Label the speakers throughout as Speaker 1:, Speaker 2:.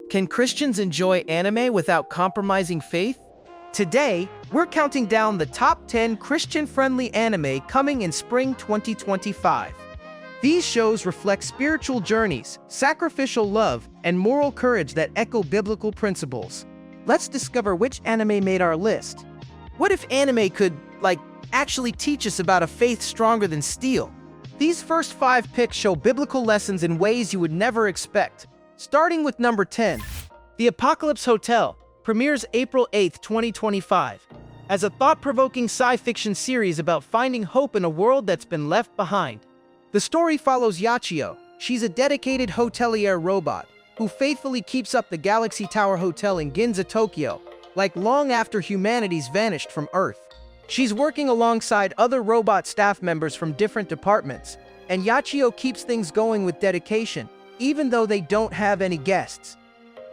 Speaker 1: Can Christians enjoy anime without compromising faith? Today, we're counting down the top 10 Christian-friendly anime coming in spring 2025. These shows reflect spiritual journeys, sacrificial love, and moral courage that echo biblical principles. Let's discover which anime made our list. What if anime could, actually teach us about a faith stronger than steel? These first 5 picks show biblical lessons in ways you would never expect. Starting with number 10, The Apocalypse Hotel premieres April 8, 2025, as a thought-provoking sci-fiction series about finding hope in a world that's been left behind. The story follows Yachio. She's a dedicated hotelier robot who faithfully keeps up the Galaxy Tower Hotel in Ginza, Tokyo, long after humanity's vanished from Earth. She's working alongside other robot staff members from different departments, and Yachio keeps things going with dedication, even though they don't have any guests.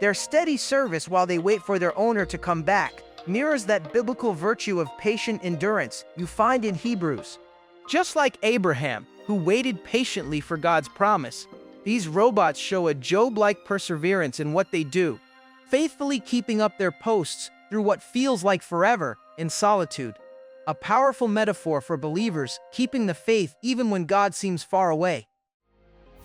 Speaker 1: Their steady service while they wait for their owner to come back mirrors that biblical virtue of patient endurance you find in Hebrews. Just like Abraham, who waited patiently for God's promise, these robots show a Job-like perseverance in what they do, faithfully keeping up their posts through what feels like forever in solitude. A powerful metaphor for believers keeping the faith even when God seems far away.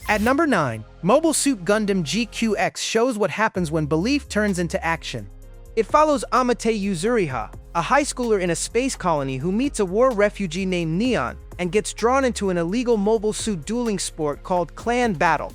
Speaker 1: At number 9, Mobile Suit Gundam GQX shows what happens when belief turns into action. It follows Amate Yuzuriha, a high schooler in a space colony who meets a war refugee named Neon and gets drawn into an illegal mobile suit dueling sport called Clan Battle.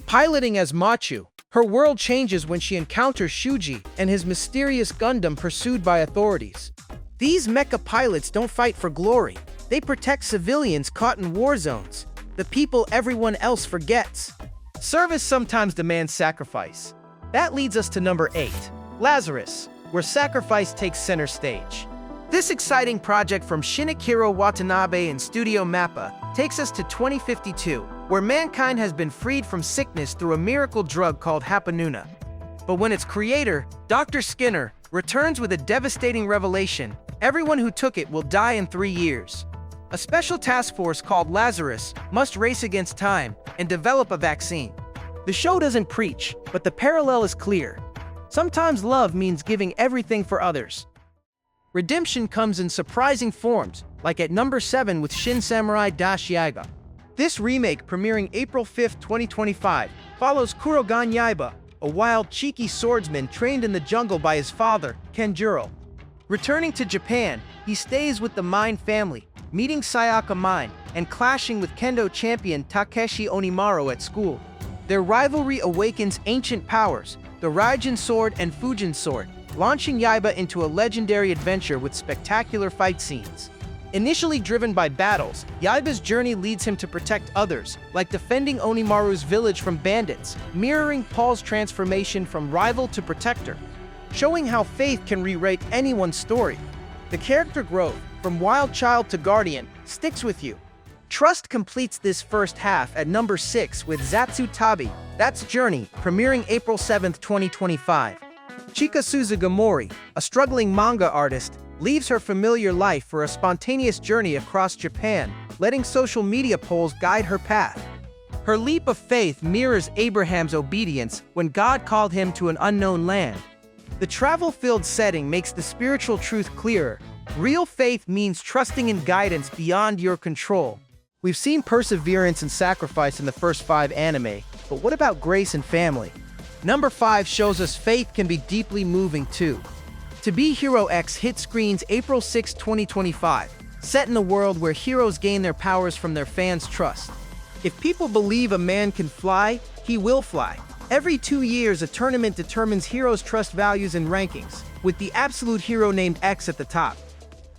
Speaker 1: Piloting as Machu, her world changes when she encounters Shuji and his mysterious Gundam pursued by authorities. These mecha pilots don't fight for glory. They protect civilians caught in war zones, the people everyone else forgets. Service sometimes demands sacrifice. That leads us to number 8, Lazarus, where sacrifice takes center stage. This exciting project from Shinichiro Watanabe and Studio Mappa takes us to 2052, where mankind has been freed from sickness through a miracle drug called Hapanuna. But when its creator, Dr. Skinner, returns with a devastating revelation, everyone who took it will die in 3 years. A special task force called Lazarus must race against time and develop a vaccine. The show doesn't preach, but the parallel is clear. Sometimes love means giving everything for others. Redemption comes in surprising forms, like at number 7 with Shin Samurai Dash Yaiba. This remake, premiering April 5, 2025, follows Kurogan Yaiba, a wild, cheeky swordsman trained in the jungle by his father, Kenjuro. Returning to Japan, he stays with the Mine family, meeting Sayaka Mine and clashing with kendo champion Takeshi Onimaru at school. Their rivalry awakens ancient powers, the Raijin sword and Fujin sword, launching Yaiba into a legendary adventure with spectacular fight scenes. Initially driven by battles, Yaiba's journey leads him to protect others, like defending Onimaru's village from bandits, mirroring Paul's transformation from rival to protector, showing how faith can rewrite anyone's story. The character growth, from wild child to guardian, sticks with you. Trust completes this first half at number 6 with Zatsu Tabi, That's Journey, premiering April 7, 2025. Chika Suzugamori, a struggling manga artist, leaves her familiar life for a spontaneous journey across Japan, letting social media polls guide her path. Her leap of faith mirrors Abraham's obedience when God called him to an unknown land. The travel-filled setting makes the spiritual truth clearer. Real faith means trusting in guidance beyond your control. We've seen perseverance and sacrifice in the first 5 anime, but what about grace and family? Number 5 shows us faith can be deeply moving too. To Be Hero X hit screens April 6, 2025, set in a world where heroes gain their powers from their fans' trust. If people believe a man can fly, he will fly. Every 2 years, a tournament determines heroes' trust values and rankings, with the absolute hero named X at the top.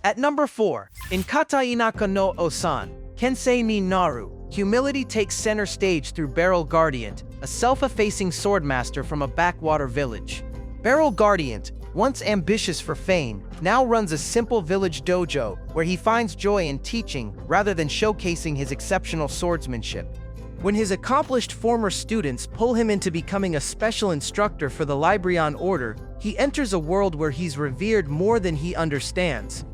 Speaker 1: At number 4, in Kata Inaka no Osan, Kensei ni Naru, humility takes center stage through Beryl Guardian, a self-effacing swordmaster from a backwater village. Beryl Guardian, once ambitious for fame, now runs a simple village dojo where he finds joy in teaching rather than showcasing his exceptional swordsmanship. When his accomplished former students pull him into becoming a special instructor for the Libryon Order, he enters a world where he's revered more than he understands.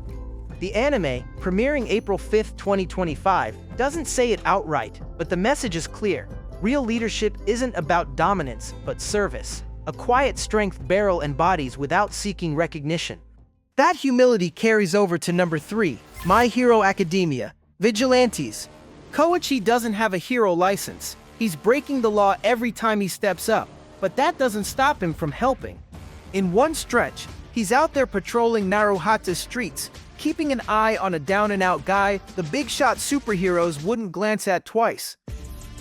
Speaker 1: The anime, premiering April 5, 2025, doesn't say it outright, but the message is clear. Real leadership isn't about dominance, but service. a quiet strength Beryl embodies without seeking recognition. That humility carries over to number 3, My Hero Academia, Vigilantes. Koichi doesn't have a hero license. He's breaking the law every time he steps up, but that doesn't stop him from helping. In one stretch, he's out there patrolling Naruhata's streets, keeping an eye on a down-and-out guy the big-shot superheroes wouldn't glance at twice.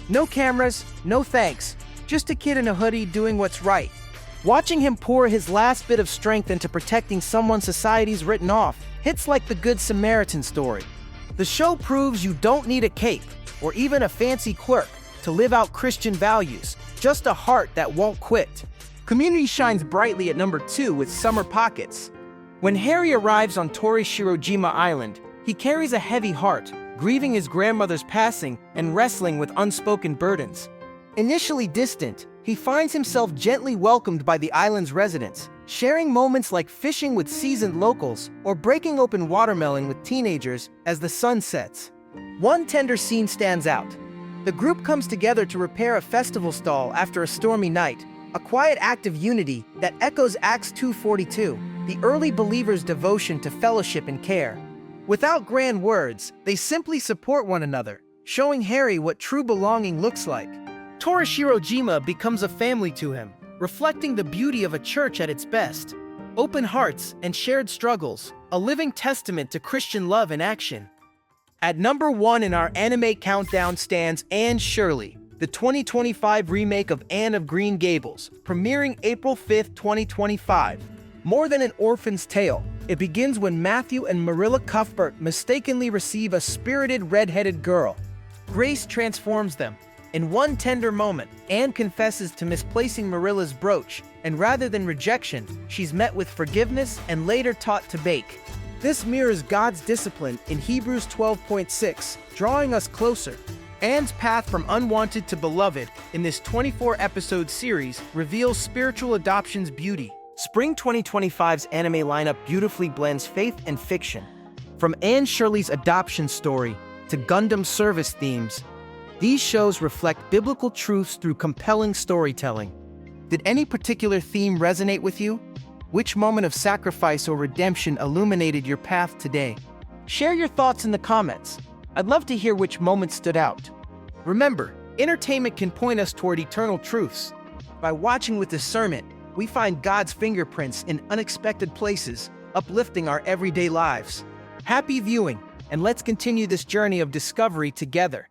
Speaker 1: No cameras, no thanks, just a kid in a hoodie doing what's right. Watching him pour his last bit of strength into protecting someone society's written off hits like the Good Samaritan story. The show proves you don't need a cape or even a fancy quirk to live out Christian values, just a heart that won't quit. Community shines brightly at number 2 with Summer Pockets. When Harry arrives on Torishirojima Island, he carries a heavy heart, grieving his grandmother's passing and wrestling with unspoken burdens. Initially distant, he finds himself gently welcomed by the island's residents, sharing moments like fishing with seasoned locals or breaking open watermelon with teenagers as the sun sets. One tender scene stands out. The group comes together to repair a festival stall after a stormy night, a quiet act of unity that echoes Acts 2:42, the early believers' devotion to fellowship and care. Without grand words, they simply support one another, showing Harry what true belonging looks like. Torishirojima becomes a family to him, reflecting the beauty of a church at its best. Open hearts and shared struggles, a living testament to Christian love in action. At number 1 in our anime countdown stands Anne Shirley, the 2025 remake of Anne of Green Gables, premiering April 5, 2025. More than an orphan's tale, it begins when Matthew and Marilla Cuthbert mistakenly receive a spirited red-headed girl. Grace transforms them. In one tender moment, Anne confesses to misplacing Marilla's brooch, and rather than rejection, she's met with forgiveness and later taught to bake. This mirrors God's discipline in Hebrews 12:6, drawing us closer. Anne's path from unwanted to beloved in this 24-episode series reveals spiritual adoption's beauty. Spring 2025's anime lineup beautifully blends faith and fiction. From Anne Shirley's adoption story to Gundam service themes, these shows reflect biblical truths through compelling storytelling. Did any particular theme resonate with you? Which moment of sacrifice or redemption illuminated your path today? Share your thoughts in the comments. I'd love to hear which moments stood out. Remember, entertainment can point us toward eternal truths. By watching with discernment, we find God's fingerprints in unexpected places, uplifting our everyday lives. Happy viewing, and let's continue this journey of discovery together.